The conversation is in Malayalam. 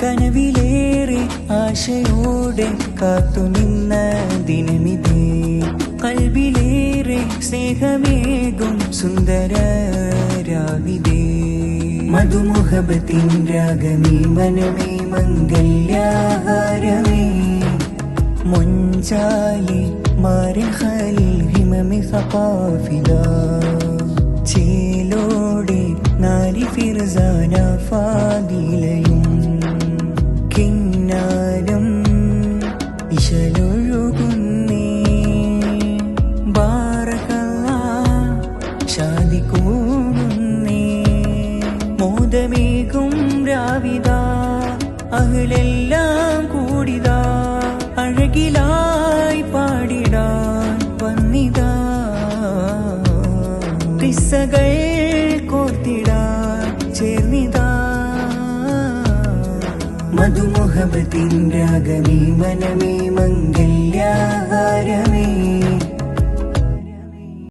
കനവിലേറെ ആശയോടെ കാത്തുനിന്ന ദിനമിതേ, കൽബിലേറെ സ്നേഹമേകും സുന്ദര രാവിതേ. മധുമുഹബത്തിൻ രാഗമേ മനമേ മംഗല്യാഹാരമേ, മുൻചാലി മാരഹലിൽ ഹിമമി സഖാഫിദ. ചേലോടെ നാരി ഫിർസാന ഫാദിലയും കിന്നാരം ഇശലൊഴുകുന്നേ. ബാറകല്ലാഹ് ഷാദി കൂടുന്നേ, മോദമേകും രാവിദാ അഹ്ലെല്ലാം കൂടിതാ. അഴകിലായി പാടിടാൻ വന്നിതാ, കിസ്സകൾ കോർത്തിടാൻ ചേർന്നിതാ. മധുമുഹബത്തിൻ രാഗമേ മനമേ മംഗ